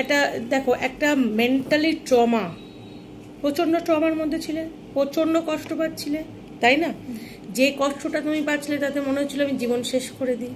এটা দেখো, একটা মেন্টালি ট্রমা, প্রচণ্ড ট্রমার মধ্যে ছিলে, প্রচণ্ড কষ্ট পাচ্ছিলে, তাই না? যে কষ্টটা তুমি পাচ্ছিলে তাতে মনে হচ্ছিল আমি জীবন শেষ করে দিই।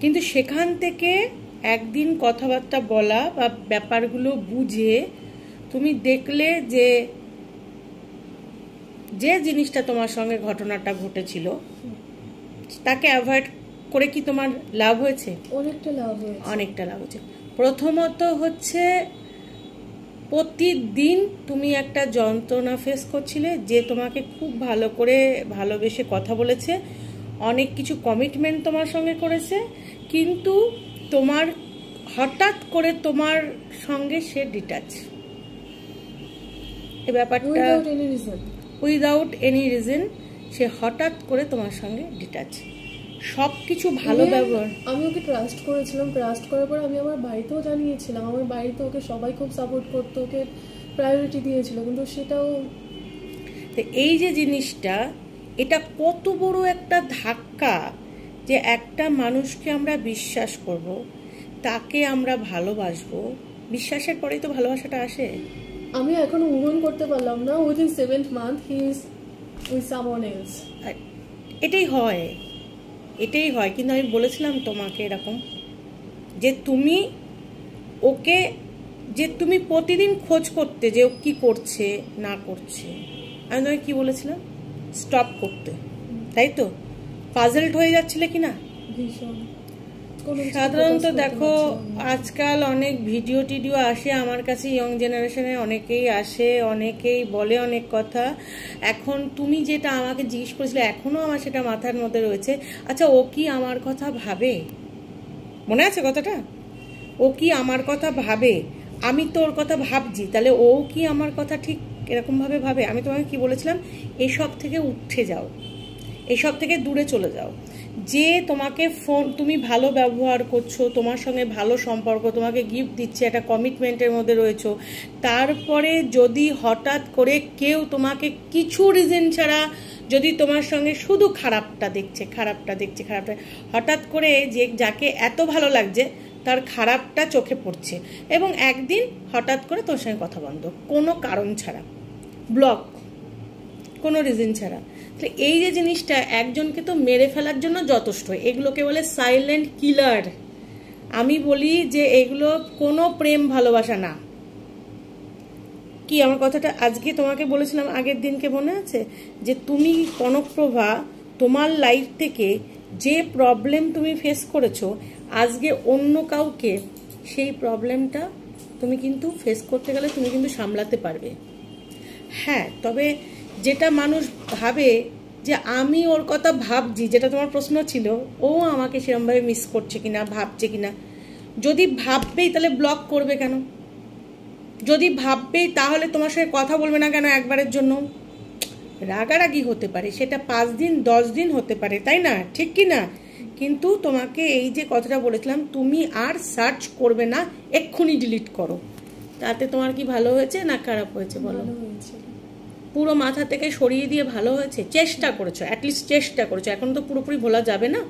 কিন্তু সেখান থেকে একদিন কথাবার্তা বলা বা ব্যাপারগুলো বুঝে তুমি দেখলে যে যে জিনিসটা তোমার সঙ্গে ঘটনাটা ঘটেছিল তাকে অ্যাভয়েড করে কি তোমার লাভ হয়েছে? অনেকটা লাভ হয়েছে, অনেকটা লাভ হয়েছে। প্রথমত হচ্ছে প্রতিদিন তুমি একটা যন্ত্রণা ফেস করছিলে, যে তোমাকে খুব ভালো করে ভালোবেসে কথা বলেছে, অনেক কিছু কমিটমেন্ট তোমার সঙ্গে করেছে, কিন্তু তোমার হঠাৎ করে তোমার সঙ্গে সে ডিটাচ। এই ব্যাপারটা উইদাউট এনি রিজন সে হঠাৎ করে তোমার সঙ্গে ডিটাচ। সব কিছু ভালো ব্যবহার, আমি ওকে ট্রাস্ট করেছিলাম, ট্রাস্ট করার পর আমি আমার বাড়িতেও জানিয়েছিলাম, আমার বাড়িতে ওকে সবাই খুব সাপোর্ট করতো, ওকে প্রায়োরিটি দিয়েছিল, কিন্তু সেটাও। এই যে জিনিসটা, এটা কত বড় একটা ধাক্কা যে একটা মানুষকে আমরা বিশ্বাস করব, তাকে আমরা ভালোবাসবো, বিশ্বাসের পরেই তো ভালোবাসাটা আসে। আমি এখনো মুভ অন করতে পারলাম না, within 7th month he is with someone else. এটাই হয়, এটাই হয়। কিন্তু আমি বলেছিলাম তোমাকে এরকম যে তুমি ওকে, যে তুমি প্রতিদিন খোঁজ করতে যে ও কি করছে না করছে। আমি তোমাকে কি বলেছিলাম? স্টপ করতে, তাই তো? পাজলড হয়ে যাচ্ছিলে কি না? সাধারণত দেখো আজকাল অনেক ভিডিও টিডিও আসে আমার কাছে, ইয়ং জেনারেশনে অনেকেই আসে, অনেকেই বলে অনেক কথা। এখন তুমি যেটা আমাকে জিজ্ঞেস করেছিলে, এখনো আমার সেটা মাথার মধ্যে রয়েছে। আচ্ছা, ও কি আমার কথা ভাবে? মনে আছে কথাটা? ও কি আমার কথা ভাবে? আমি তো ওর কথা ভাবছি, তাহলে ও কি আমার কথা ঠিক এরকমভাবে ভাবে? আমি তোমাকে কি বলেছিলাম? এসব থেকে উঠে যাও, এসব থেকে দূরে চলে যাও। যে তোমাকে ফোন, তুমি ভালো ব্যবহার করছো, তোমার সঙ্গে ভালো সম্পর্ক, তোমাকে গিফট দিচ্ছে, একটা কমিটমেন্টের মধ্যে রয়েছো, তারপরে যদি হঠাৎ করে কেউ তোমাকে কিছু রিজন ছাড়া যদি তোমার সঙ্গে শুধু খারাপটা দেখছে, হঠাৎ করে যে যাকে এত ভালো লাগছে তার খারাপটা চোখে পড়ছে, এবং একদিন হঠাৎ করে তোর সঙ্গে কথা বন্ধ, কোনো কারণ ছাড়া, ব্লক, কোনো রিজন ছাড়া। তাহলে এই যে জিনিসটা একজনকে তো মেরে ফেলার জন্য যথেষ্ট, এগুলোকে বলে সাইলেন্ট কিলার। আমি বলি যে এগুলো কোনো প্রেম ভালোবাসা না। কি আমার কথাটা আজকে তোমাকে বলেছিলাম আগের দিনকে, মনে আছে? যে তুমি কনকপ্রভা, তোমার লাইফ থেকে যে প্রবলেম তুমি ফেস করেছো, আজকে অন্য কাউকে সেই প্রবলেমটা তুমি কিন্তু ফেস করতে গেলে তুমি কিন্তু সামলাতে পারবে। হ্যাঁ, তবে যেটা মানুষ ভাবে যে আমি ওর কথা ভাবছি, যেটা তোমার প্রশ্ন ছিল, ও আমাকে সেরকমভাবে মিস করছে কিনা, ভাবছে কিনা। যদি ভাববেই তাহলে ব্লক করবে কেন? যদি ভাববেই তাহলে তোমার সঙ্গে কথা বলবে না কেন একবারের জন্য? রাগারাগি হতে পারে, সেটা 5 দিন 10 দিন হতে পারে, তাই না? ঠিক কি না? কিন্তু তোমাকে এই যে কথাটা বলেছিলাম, তুমি আর সার্চ করবে না, এক্ষুনি ডিলিট করো। তাতে তোমার কি ভালো হয়েছে না খারাপ হয়েছে বলো? পুরো মাথা থেকে সরিয়ে দিয়ে ভালো হয়েছে? চেষ্টা করেছো, অ্যাটলিস্ট চেষ্টা করেছো। এখন তো পুরোপুরি ভোলা যাবে না,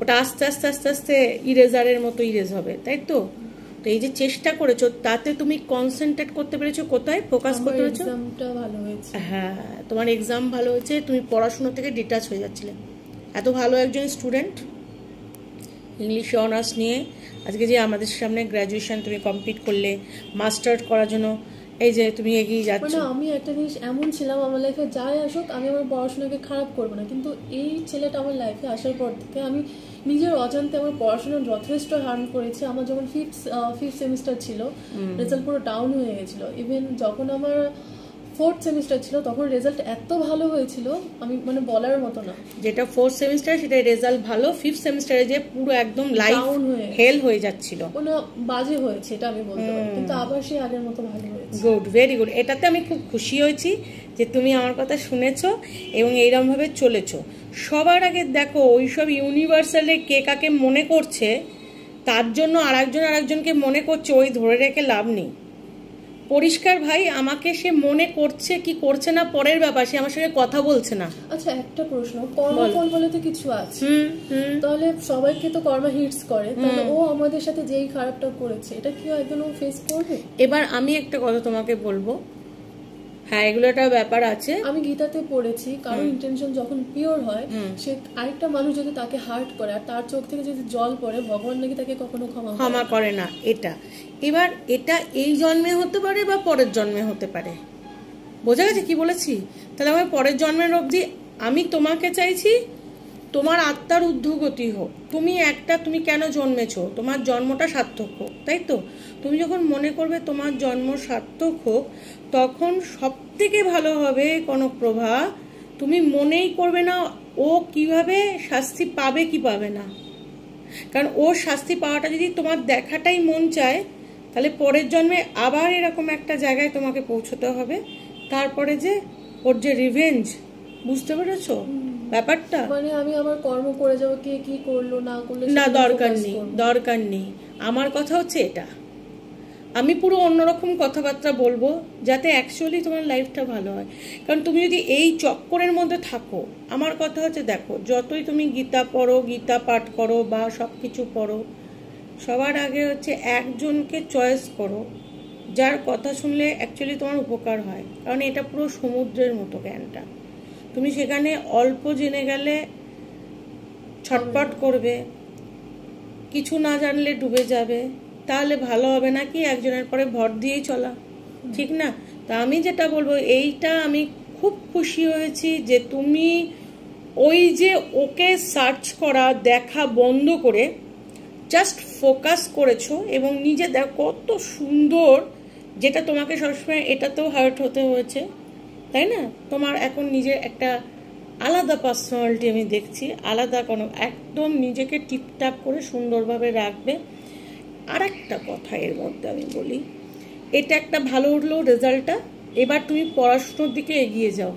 ওটা আস্তে আস্তে আস্তে আস্তে ইরেজারের মতো ইরেজ হবে, তাই তো? তো এই যে চেষ্টা করেছো, তাতে তুমি কনসেন্ট্রেট করতে পেরেছো কোথায়, ফোকাস করতে পেরেছো? হ্যাঁ, তোমার এক্সাম ভালো হয়েছে, তুমি পড়াশোনা থেকে ডিটাচ হয়ে যাচ্ছিলে। এত ভালো একজন স্টুডেন্ট, ইংলিশে অনার্স নিয়ে আজকে যে আমাদের সামনে গ্র্যাজুয়েশন তুমি কমপ্লিট করলে, মাস্টার্স করার জন্য এই যে তুমি এগিয়ে যাচ্ছ। আমি একটা জিনিস এমন ছিলাম, আমার লাইফে যাই আসুক আমি আমার পড়াশোনাকে খারাপ করবো না, কিন্তু এই ছেলেটা আমার লাইফে আসার পর থেকে আমি নিজের অজান্তে আমার পড়াশোনা যথেষ্ট হার্ম করেছে। আমার যখন ফিফথ সেমিস্টার ছিল, রেজাল্ট পুরো ডাউন হয়ে গেছিলো। ইভেন যখন আমার 4th সেমিস্টার ছিল তখন রেজাল্ট এত ভালো হয়েছিল, আমি মানে বলার মতো না। যেটা 4th সেমিস্টার সেটা রেজাল্ট ভালো, 5th সেমিস্টারে যে পুরো একদম লাইফ হেল হয়ে যাচ্ছিল, কোনো বাজে হয়েছে এটা আমি বলতে পারি, কিন্তু আবার সে আগের মতো ভালো হয়েছে। Good, very good. এটাতে আমি খুব খুশি হয়েছি যে তুমি আমার কথা শুনেছো এবং এইরকম ভাবে চলেছো। সবার আগে দেখো, ওইসব ইউনিভার্সালে কে কাকে মনে করছে তার জন্য আরেকজনকে মনে করছে, ওই ধরে রেখে লাভ নেই। পরিষ্কার ভাই, আমাকে সে মনে করছে কি করছে না পরের ব্যাপার, সে আমার সঙ্গে কথা বলছে না। আচ্ছা একটা প্রশ্ন, কর্মফল বলে তো কিছু আছে, তাহলে সবাইকে তো কর্ম হিটস করে, তাহলে ও আমাদের সাথে যেই খারাপটা করেছে এটা কি একদম ও ফেস করবে? এবার আমি একটা কথা তোমাকে বলবো, হ্যাঁ এগুলো একটা ব্যাপার আছে। আমি গীতাতে পড়েছি, কারো ইন্টেনশন যখন পিওর হয়, সে আরেকটা মানুষ যদি তাকে হার্ট করে আর তার চোখ থেকে যদি জল পড়ে, ভগবান নাকি তাকে কখনো ক্ষমা করে না। এটা এবার এটা এই জন্মে হতে পারে বা পরের জন্মে হতে পারে, বোঝা গেছে কি বলেছি? তাহলে আমার পরের জন্মের অবধি আমি তোমাকে চাইছি তোমার আত্মার ঊর্ধ্বগতি হোক। তুমি কেন জন্মেছো, তোমার জন্মটা সার্থক হোক, তাই তো? তুমি যখন মনে করবে তোমার জন্ম সার্থক হোক, তখন সব থেকে ভালো হবে কনকপ্রভা, তুমি মনেই করবে না ও কিভাবে শাস্তি পাবে কি পাবে না। কারণ ওর শাস্তি পাওয়াটা যদি তোমার দেখাটাই মন চায়, তাহলে পরের জন্মে আবার এরকম একটা জায়গায় তোমাকে পৌঁছতে হবে। তারপরে যে ওর যে রিভেঞ্জ, বুঝতে পেরেছো ব্যাপারটা? মানে আমি আমার কর্ম করে যাবো, কে কি করলো না করলো না, দরকার নেই। আমার কথা হচ্ছে এটা, আমি পুরো অন্যরকম কথাবার্তা বলবো যাতে অ্যাকচুয়ালি তোমার লাইফটা ভালো হয়। কারণ তুমি যদি এই চক্করের মধ্যে থাকো, আমার কথা হচ্ছে দেখো, যতই তুমি গীতা পড়ো, গীতা পাঠ করো বা সব কিছু পড়ো, সবার আগে হচ্ছে একজনকে চয়েস করো যার কথা শুনলে অ্যাকচুয়ালি তোমার উপকার হয়। কারণ এটা পুরো সমুদ্রের মতো জ্ঞানটা, তুমি সেখানে অল্প জেনে গেলে ছটপট করবে, কিছু না জানলে ডুবে যাবে, তাহলে ভালো হবে না কি একজনের পরে ভর দিয়েই চলা, ঠিক না? তা আমি যেটা বলবো, এইটা আমি খুব খুশি হয়েছি যে তুমি ওই যে ওকে সার্চ করা দেখা বন্ধ করে জাস্ট ফোকাস করেছো এবং নিজে দেখো কত সুন্দর, যেটা তোমাকে সবসময় এটাতেও হার্ট হতে হয়েছে, তাই না? তোমার এখন নিজের একটা আলাদা পার্সোনালিটি আমি দেখছি, আলাদা কোনো, একদম নিজেকে টিপটাপ করে সুন্দরভাবে রাখবে। আর একটা কথা এর মধ্যে আমি বলি, এটা একটা ভালো উঠলো রেজাল্টটা, এবার তুমি পড়াশোনার দিকে এগিয়ে যাও।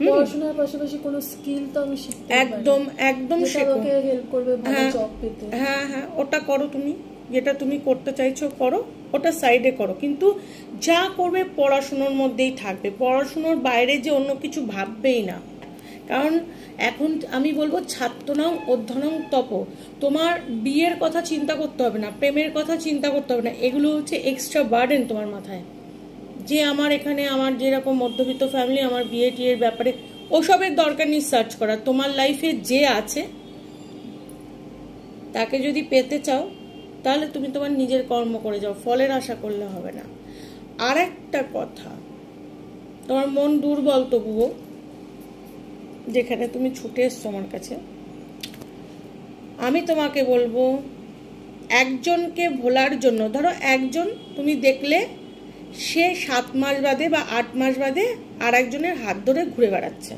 পড়াশোনার পাশাপাশি কোনো স্কিল তো আমি শিখতে পারি, একদম শেখো, আমাকে হেল্প করবে ভালো জব পেতে। হ্যাঁ, ওটা করো, তুমি যেটা তুমি করতে চাইছো করো, ওটা সাইডে করো, কিন্তু যা করবে পড়াশোনার মধ্যেই থাকবে, পড়াশোনার বাইরে যে অন্য কিছু ভাববেই না। কারণ এখন আমি বলবো ছাত্র নাও অধ্যয়নং তপ, তোমার বিয়ের কথা চিন্তা করতে হবে না, প্রেমের কথা চিন্তা করতে হবে না, এগুলো হচ্ছে এক্সট্রা বার্ডেন তোমার মাথায়। যে আমার এখানে আমার যেরকম মধ্যবিত্ত ফ্যামিলি, আমার বিয়ে টিয়ের ব্যাপারে ওসবের দরকার নেই সার্চ করা। তোমার লাইফে যে আছে তাকে যদি পেতে চাও, তাহলে তুমি তোমার নিজের কর্ম করে যাও, ফলের আশা করলে হবে না। আর একটা কথা, তোমার মন দুর্বল তবুও, যেখানে তুমি ছুটে এসছো আমার কাছে, আমি তোমাকে বলবো একজনকে ভোলার জন্য, ধরো একজন তুমি দেখলে সে 7 মাস বাদে বা 8 মাস বাদে আর একজনের হাত ধরে ঘুরে বেড়াচ্ছে,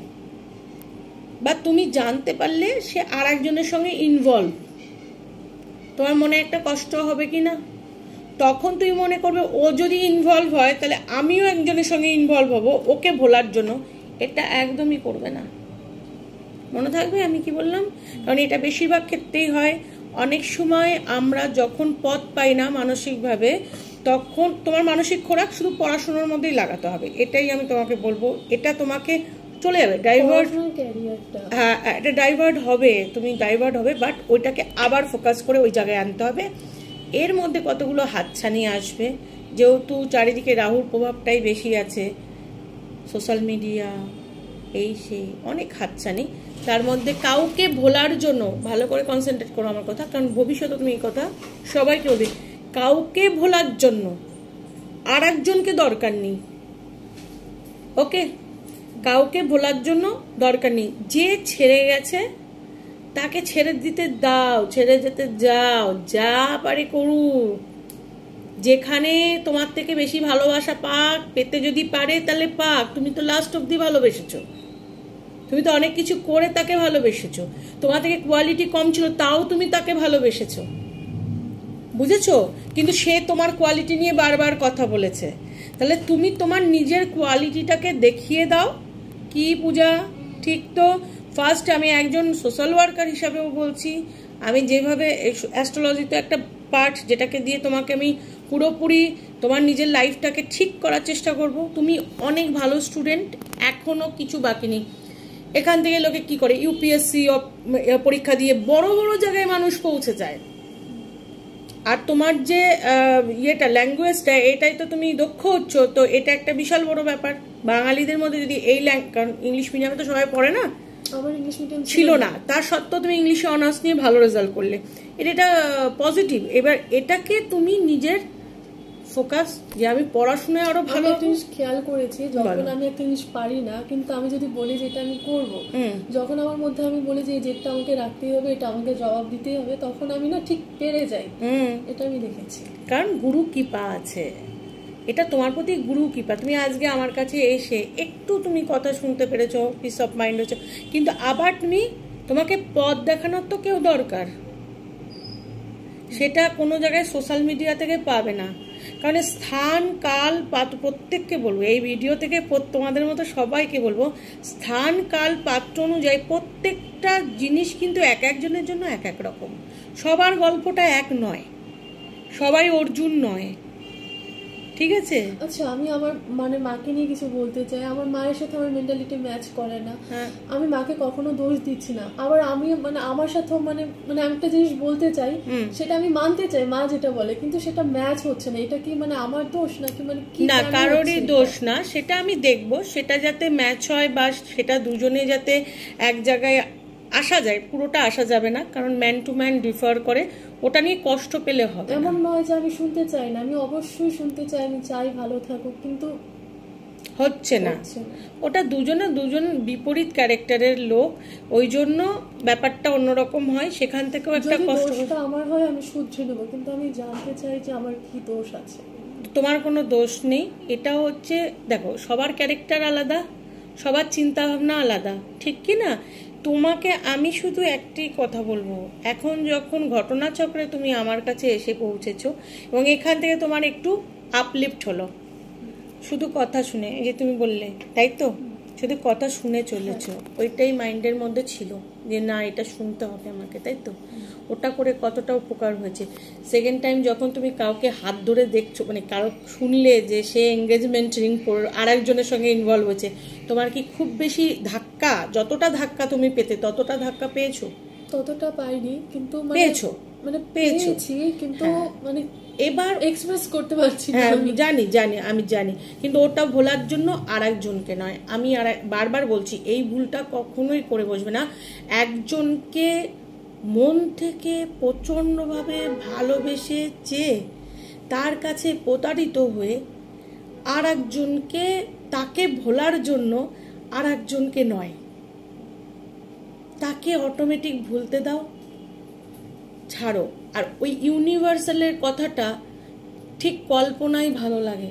বা তুমি জানতে পারলে সে আর একজনের সঙ্গে ইনভলভ, তোমার মনে একটা কষ্ট হবে কি না? তখন তুমি মনে করবে ও যদি ইনভলভ হয় তাহলে আমিও একজনের সঙ্গে ইনভলভ হব ওকে ভোলার জন্য। এটা একদমই করবে না, মনে থাকবে আমি কি বললাম? কারণ এটা বেশিরভাগ ক্ষেত্রেই হয়। অনেক সময় আমরা যখন পথ পাই না মানসিকভাবে, তখন তোমার মানসিক খোরাক শুধু পড়াশোনার মধ্যেই লাগাতে হবে, এটাই আমি তোমাকে বলবো। এটা তোমাকে চলে যাবে, ডাইভার্ট, হ্যাঁ এটা ডাইভার্ট হবে, তুমি ডাইভার্ট হবে, বাট ওইটাকে আবার ফোকাস করে ওই জায়গায় আনতে হবে। এর মধ্যে কতগুলো হাতছানি আসবে, যেহেতু চারিদিকে রাহুর প্রভাবটাই বেশি আছে, সোশ্যাল মিডিয়া, এই সেই অনেক হাতছানি, তার মধ্যে কাউকে ভোলার জন্য ভালো করে কনসেন্ট্রেট করো আমার কথা, কারণ ভবিষ্যতে তুমি এই কথা সবাইকে বলবে, কাউকে ভোলার জন্য আর একজনকে দরকার নেই, ওকে? কাউকে ভোলার জন্য দরকার নেই, যে ছেড়ে গেছে তাকে ছেড়ে দিতে দাও, ছেড়ে যেতে যাও, যা পারে করুক, যেখানে তোমার থেকে বেশি ভালোবাসা পাক, পেতে যদি পারে তাহলে পাক, তুমি তো লাস্ট অব্দি ভালোবেসেছো, তুমি তো অনেক কিছু করে তাকে ভালোবেসেছো, তোমার থেকে কোয়ালিটি কম ছিল তাও তুমি তাকে ভালোবেসেছো, বুঝেছো? কিন্তু সে তোমার কোয়ালিটি নিয়ে বারবার কথা বলেছে, তাহলে তুমি তোমার নিজের কোয়ালিটিটাকে দেখিয়ে দাও। কি পূজা, ঠিক তো? ফার্স্ট আমি একজন সোশ্যাল ওয়ার্কার হিসাবেও বলছি, আমি যেভাবে অ্যাস্ট্রোলজি তো একটা পার্ট, যেটাকে দিয়ে তোমাকে আমি পুরোপুরি তোমার নিজের লাইফটাকে ঠিক করার চেষ্টা করব। তুমি অনেক ভালো স্টুডেন্ট, এখনও কিছু বাকি নেই। এখান থেকে লোকে কি করে, ইউপিএসসি পরীক্ষা দিয়ে বড় বড় জায়গায় মানুষ পৌঁছে যায়। আর তোমার যে ইয়েটা ল্যাঙ্গুয়েজটা, এটাই তো তুমি দক্ষ হচ্ছ, তো এটা একটা বিশাল বড় ব্যাপার। বাঙালিদের মধ্যে যদি এই কারণ ইংলিশ মিডিয়ামে তো সবাই পড়ে না, আমার ইংলিশ মিডিয়াম ছিল না, তার সত্ত্বেও তুমি ইংলিশে অনার্স নিয়ে ভালো রেজাল্ট করলে, এটা পজিটিভ। এবার এটাকে তুমি নিজের ফোকাস, যে আমি পড়াশোনায় আরো ভালো। একটা জিনিস খেয়াল করেছি, যখন আমি একটা জিনিস পারি না, কিন্তু আমি যদি বলি যে এটা আমি করব, যখন আমার মধ্যে আমি বলি যে যেটা আমাকে রাখতেই হবে, এটা আমাকে জবাব দিতেই হবে, তখন আমি না ঠিক পেরে যাই। এটা আমি দেখেছি, কারণ গুরু কৃপা আছে, এটা তোমার প্রতি গুরু কৃপা। তুমি আজকে আমার কাছে এসে একটু তুমি কথা শুনতে পেরেছো, পিস অফ মাইন্ড হচ্ছে, কিন্তু আবার তোমাকে পথ দেখানোর তো কেউ দরকার, সেটা কোনো জায়গায় সোশ্যাল মিডিয়া থেকে পাবে না। কারণ স্থান কাল পাত্র, প্রত্যেককে বলবো এই ভিডিও থেকে, তোমাদের মতো সবাইকে বলবো, স্থান কাল পাত্র অনুযায়ী প্রত্যেকটা জিনিস কিন্তু এক একজনের জন্য এক এক রকম। সবার গল্পটা এক নয়, সবাই অর্জুন নয়, ঠিক আছে? আচ্ছা, আমি আমার মাকে নিয়ে কিছু বলতে চাই। আমার মায়ের সাথে আমার মেন্টালিটি ম্যাচ করে না। আমি মাকে কখনো দোষ দিচ্ছি না, আবার আমি আমার সাথেও আমি একটা জিনিস বলতে চাই, সেটা আমি মানতে চাই মা যেটা বলে, কিন্তু সেটা ম্যাচ হচ্ছে না। এটা কি আমার দোষ নাকি কি? না, কারোরই দোষ না, সেটা আমি দেখবো, সেটা যাতে ম্যাচ হয় বা সেটা দুজনে যাতে এক জায়গায় আসা যায়। পুরোটা আসা যাবে না, কারণ ম্যান টু ম্যান ডিফার করে, ওটা নিয়ে কষ্ট পেলে হবে। এমন নয় যে আমি শুনতে চাই না, আমি অবশ্যই শুনতে চাই, আমি চাই ভালো থাকুক, কিন্তু হচ্ছে না। ওটা দুজন বিপরীত ক্যারেক্টারের লোক, ওই জন্য ব্যাপারটা অন্যরকম হয়। সেখান থেকেও একটা কষ্ট আমার হয়, আমি শুধরে নেবো, কিন্তু আমি জানতে চাই যে আমার কি দোষ আছে। তোমার কোনো দোষ নেই। এটা হচ্ছে, দেখো, সবার ক্যারেক্টার আলাদা, সবার চিন্তা ভাবনা আলাদা, ঠিক কি না? তোমাকে আমি শুধু একটি কথা বলবো, এখন যখন ঘটনাচক্রে তুমি আমার কাছে এসে পৌঁছেছো এবং এখান থেকে তোমার একটু আপলিফট হলো, শুধু কথা শুনে, এই যে তুমি বললে, তাই তো, শুধু কথা শুনে চলেছো, ওইটাই মাইন্ডের মধ্যে ছিল যে না, এটা শুনতে হবে আমাকে, তাই তো? ওটা করে কতটা উপকার হয়েছে। সেকেন্ড টাইম যখন তুমি কাউকে হাত ধরে দেখছো, কারো শুনলে যে সে এঙ্গেজমেন্ট রিং আর একজনের সঙ্গে ইনভলভ হয়েছে, তোমার কি খুব বেশি ধাক্কা, যতটা ধাক্কা তুমি পেতে ততটা ধাক্কা পেয়েছো? ততটা পাইনি, কিন্তু পেয়েছো, পেয়েছি, কিন্তু এবার এক্সপ্রেস করতে পারছি না। আমি জানি, কিন্তু ওটা ভোলার জন্য আর একজনকে নয়, আমি বারবার বলছি, এই ভুলটা কখনোই করে বসবে না। একজনকে মন থেকে প্রচণ্ডভাবে ভালোবেসে চেয়ে তার কাছে প্রতারিত হয়ে আর একজনকে, তাকে ভোলার জন্য আর একজনকে নয়, তাকে অটোমেটিক ভুলতে দাও, ছাড়ো। আর ওই ইউনিভার্সালের কথাটা ঠিক কল্পনায় ভালো লাগে,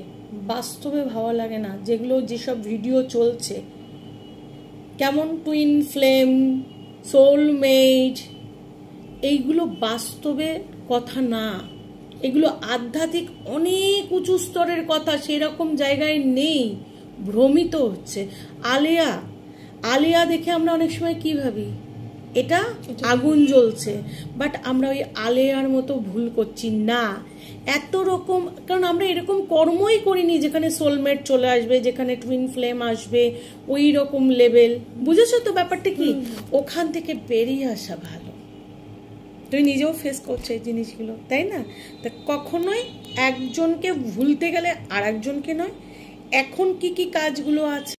বাস্তবে ভালো লাগে না। যেসব ভিডিও চলছে, কেমন টুইন ফ্লেম, সোলমেট, এইগুলো বাস্তবে কথা না, এগুলো আধ্যাত্মিক অনেক উঁচু স্তরের কথা, সেরকম জায়গায় নেই, ভ্রমিত হচ্ছে। আলেয়া দেখে আমরা অনেক সময় কি ভাবি, এটা আগুন জ্বলছে, বাট আমরা ওই আলেয়ার মতো ভুল করছি না। এত রকম, কারণ আমরা এরকম কর্মই করিনি যেখানে সোলমেট চলে আসবে, যেখানে টুইন ফ্লেম আসবে, ওই রকম লেভেল, বুঝেছো তো ব্যাপারটা কি? ওখান থেকে বেরিয়ে আসা ভালো। তুমি নিজেও ফেস করছো এই জিনিসগুলো, তাই না? তা কখনোই একজনকে ভুলতে গেলে আর একজনকে নয়। এখন কি কি কাজগুলো আছে